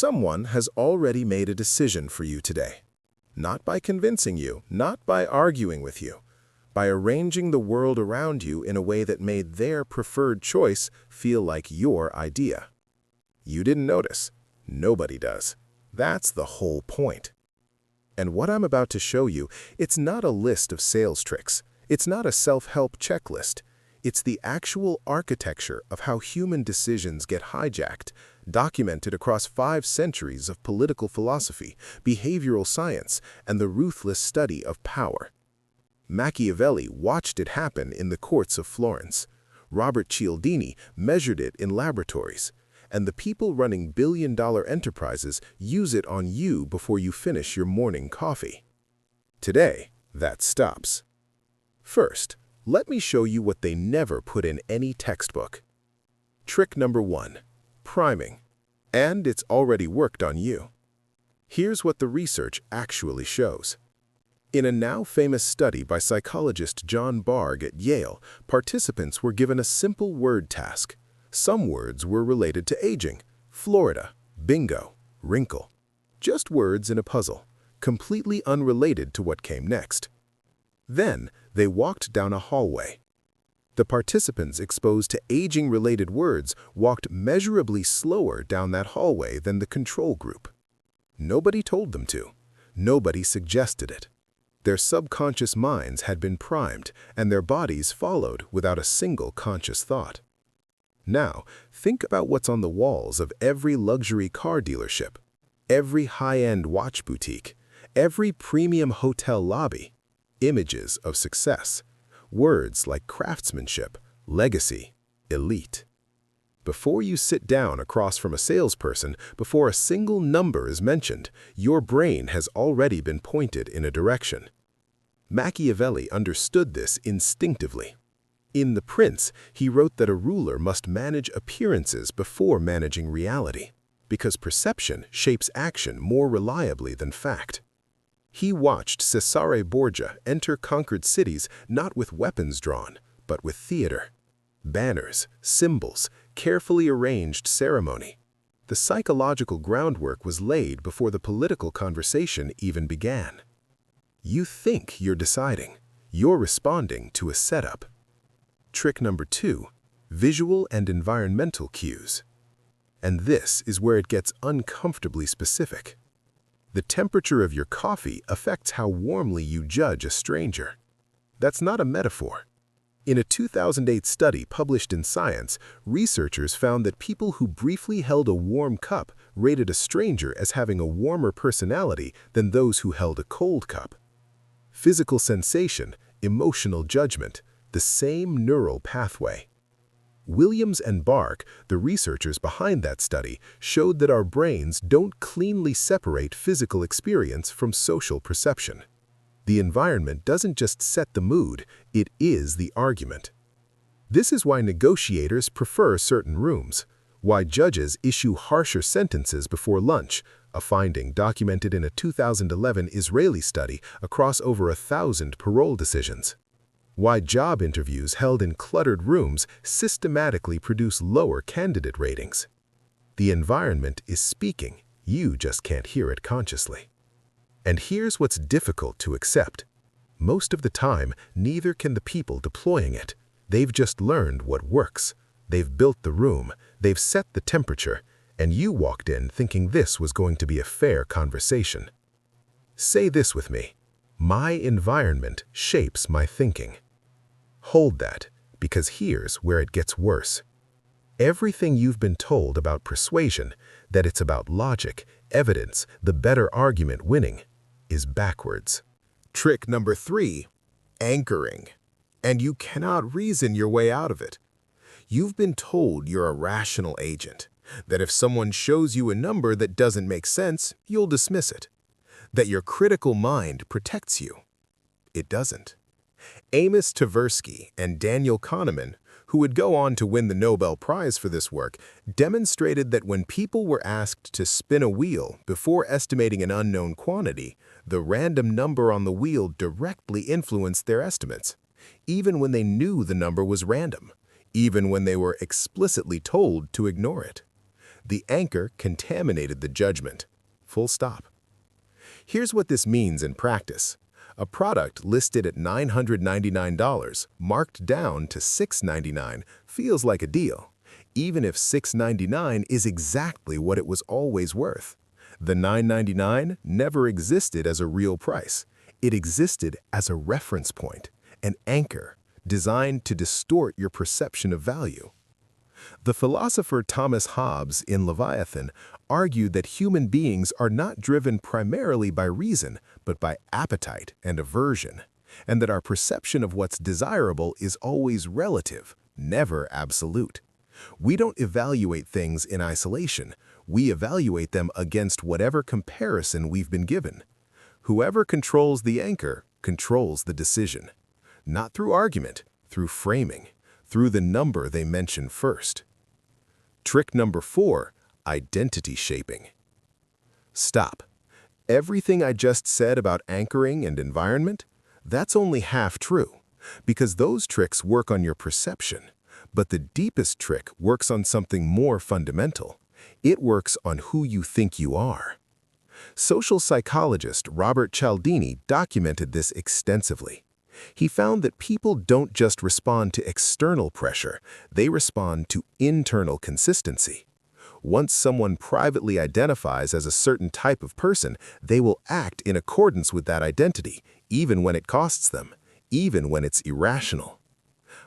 Someone has already made a decision for you today. Not by convincing you, not by arguing with you, by arranging the world around you in a way that made their preferred choice feel like your idea. You didn't notice. Nobody does. That's the whole point. And what I'm about to show you, it's not a list of sales tricks. It's not a self-help checklist. It's the actual architecture of how human decisions get hijacked, documented across 5 centuries of political philosophy, behavioral science, and the ruthless study of power. Machiavelli watched it happen in the courts of Florence. Robert Cialdini measured it in laboratories. And the people running billion-dollar enterprises use it on you before you finish your morning coffee. Today, that stops. First, let me show you what they never put in any textbook. Trick number 1, priming. And it's already worked on you. Here's what the research actually shows. In a now famous study by psychologist John Bargh at Yale, participants were given a simple word task. Some words were related to aging: Florida, bingo, wrinkle. Just words in a puzzle, completely unrelated to what came next. Then, they walked down a hallway. The participants exposed to aging-related words walked measurably slower down that hallway than the control group. Nobody told them to. Nobody suggested it. Their subconscious minds had been primed, and their bodies followed without a single conscious thought. Now, think about what's on the walls of every luxury car dealership, every high-end watch boutique, every premium hotel lobby. Images of success, words like craftsmanship, legacy, elite. Before you sit down across from a salesperson, before a single number is mentioned, your brain has already been pointed in a direction. Machiavelli understood this instinctively. In The Prince, he wrote that a ruler must manage appearances before managing reality, because perception shapes action more reliably than fact. He watched Cesare Borgia enter conquered cities not with weapons drawn, but with theater. Banners, symbols, carefully arranged ceremony. The psychological groundwork was laid before the political conversation even began. You think you're deciding. You're responding to a setup. Trick number 2, visual and environmental cues. And this is where it gets uncomfortably specific. The temperature of your coffee affects how warmly you judge a stranger. That's not a metaphor. In a 2008 study published in Science, researchers found that people who briefly held a warm cup rated a stranger as having a warmer personality than those who held a cold cup. Physical sensation, emotional judgment, the same neural pathway. Williams and Bark, the researchers behind that study, showed that our brains don't cleanly separate physical experience from social perception. The environment doesn't just set the mood, it is the argument. This is why negotiators prefer certain rooms, why judges issue harsher sentences before lunch, a finding documented in a 2011 Israeli study across over 1,000 parole decisions. Why job interviews held in cluttered rooms systematically produce lower candidate ratings. The environment is speaking, you just can't hear it consciously. And here's what's difficult to accept. Most of the time, neither can the people deploying it. They've just learned what works. They've built the room, they've set the temperature, and you walked in thinking this was going to be a fair conversation. Say this with me. My environment shapes my thinking. Hold that, because here's where it gets worse. Everything you've been told about persuasion, that it's about logic, evidence, the better argument winning, is backwards. Trick number 3, anchoring. And you cannot reason your way out of it. You've been told you're a rational agent, that if someone shows you a number that doesn't make sense, you'll dismiss it, that your critical mind protects you. It doesn't. Amos Tversky and Daniel Kahneman, who would go on to win the Nobel Prize for this work, demonstrated that when people were asked to spin a wheel before estimating an unknown quantity, the random number on the wheel directly influenced their estimates, even when they knew the number was random, even when they were explicitly told to ignore it. The anchor contaminated the judgment. Full stop. Here's what this means in practice. A product listed at $999, marked down to $699, feels like a deal, even if $699 is exactly what it was always worth. The $999 never existed as a real price. It existed as a reference point, an anchor, designed to distort your perception of value. The philosopher Thomas Hobbes in Leviathan argued that human beings are not driven primarily by reason, but by appetite and aversion, and that our perception of what's desirable is always relative, never absolute. We don't evaluate things in isolation. We evaluate them against whatever comparison we've been given. Whoever controls the anchor controls the decision. Not through argument, through framing, through the number they mention first. Trick number 4, identity shaping. Stop. Everything I just said about anchoring and environment, that's only half true, because those tricks work on your perception. But the deepest trick works on something more fundamental. It works on who you think you are. Social psychologist Robert Cialdini documented this extensively. He found that people don't just respond to external pressure, they respond to internal consistency. Once someone privately identifies as a certain type of person, they will act in accordance with that identity, even when it costs them, even when it's irrational.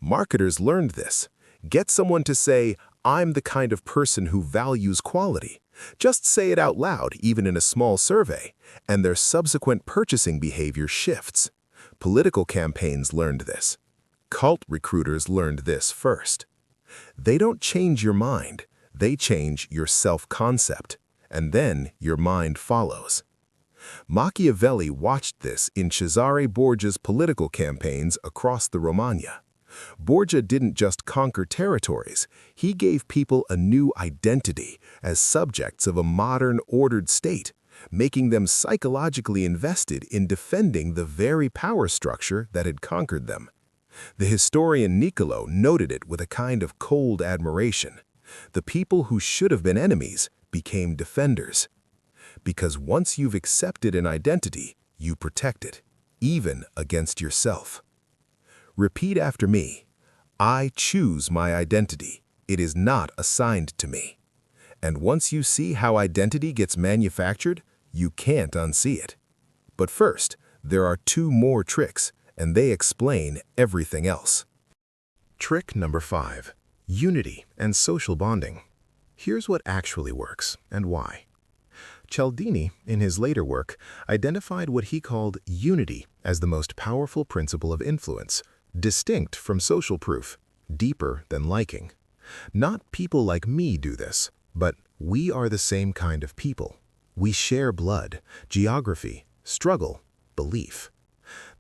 Marketers learned this. Get someone to say, "I'm the kind of person who values quality." Just say it out loud, even in a small survey, and their subsequent purchasing behavior shifts. Political campaigns learned this. Cult recruiters learned this first. They don't change your mind, they change your self-concept, and then your mind follows. Machiavelli watched this in Cesare Borgia's political campaigns across the Romagna. Borgia didn't just conquer territories, he gave people a new identity as subjects of a modern, ordered state, making them psychologically invested in defending the very power structure that had conquered them. The historian Niccolo noted it with a kind of cold admiration. The people who should have been enemies became defenders. Because once you've accepted an identity, you protect it, even against yourself. Repeat after me. I choose my identity. It is not assigned to me. And once you see how identity gets manufactured, you can't unsee it. But first, there are 2 more tricks, and they explain everything else. Trick number 5, unity and social bonding. Here's what actually works and why. Cialdini, in his later work, identified what he called unity as the most powerful principle of influence, distinct from social proof, deeper than liking. Not people like me do this, but we are the same kind of people. We share blood, geography, struggle, belief.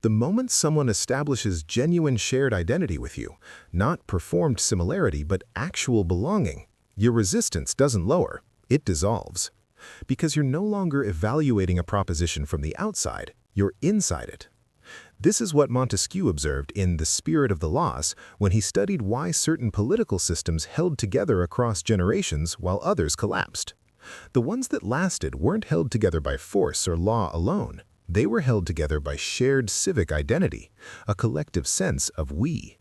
The moment someone establishes genuine shared identity with you, not performed similarity but actual belonging, your resistance doesn't lower, it dissolves. Because you're no longer evaluating a proposition from the outside, you're inside it. This is what Montesquieu observed in The Spirit of the Laws when he studied why certain political systems held together across generations while others collapsed. The ones that lasted weren't held together by force or law alone. They were held together by shared civic identity, a collective sense of we.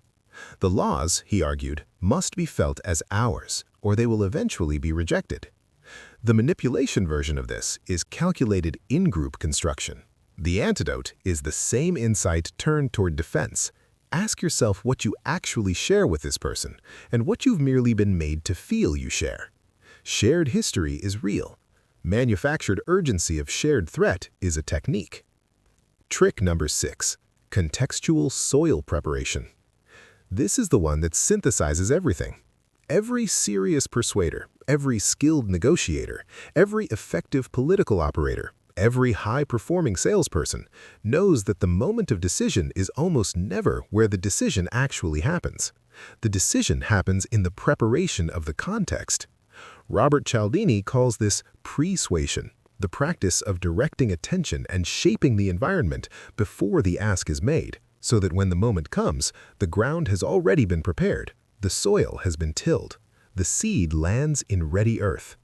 The laws, he argued, must be felt as ours, or they will eventually be rejected. The manipulation version of this is calculated in-group construction. The antidote is the same insight turned toward defense. Ask yourself what you actually share with this person and what you've merely been made to feel you share. Shared history is real. Manufactured urgency of shared threat is a technique. Trick number 6, contextual soil preparation. This is the one that synthesizes everything. Every serious persuader, every skilled negotiator, every effective political operator, every high-performing salesperson knows that the moment of decision is almost never where the decision actually happens. The decision happens in the preparation of the context. Robert Cialdini calls this persuasion, the practice of directing attention and shaping the environment before the ask is made, so that when the moment comes, the ground has already been prepared, the soil has been tilled, the seed lands in ready earth.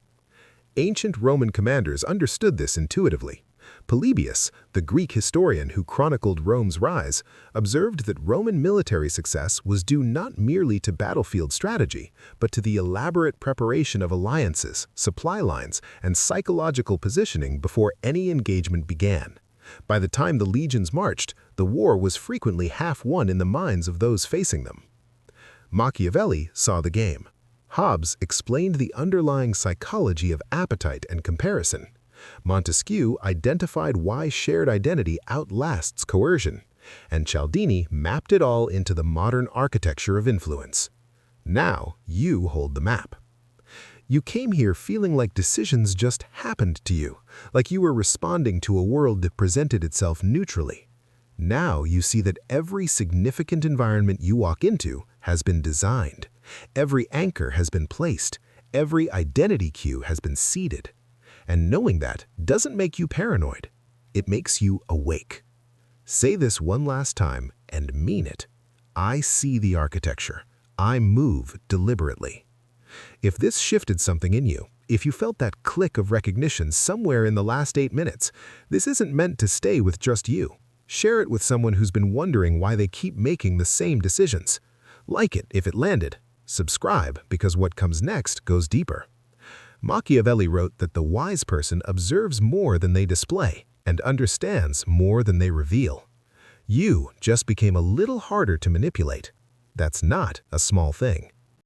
Ancient Roman commanders understood this intuitively. Polybius, the Greek historian who chronicled Rome's rise, observed that Roman military success was due not merely to battlefield strategy, but to the elaborate preparation of alliances, supply lines, and psychological positioning before any engagement began. By the time the legions marched, the war was frequently half won in the minds of those facing them. Machiavelli saw the game. Hobbes explained the underlying psychology of appetite and comparison. Montesquieu identified why shared identity outlasts coercion, and Cialdini mapped it all into the modern architecture of influence. Now you hold the map. You came here feeling like decisions just happened to you, like you were responding to a world that presented itself neutrally. Now you see that every significant environment you walk into has been designed. Every anchor has been placed. Every identity cue has been seeded. And knowing that doesn't make you paranoid. It makes you awake. Say this one last time and mean it. I see the architecture. I move deliberately. If this shifted something in you, if you felt that click of recognition somewhere in the last 8 minutes, this isn't meant to stay with just you. Share it with someone who's been wondering why they keep making the same decisions. Like it if it landed. Subscribe because what comes next goes deeper. Machiavelli wrote that the wise person observes more than they display and understands more than they reveal. You just became a little harder to manipulate. That's not a small thing.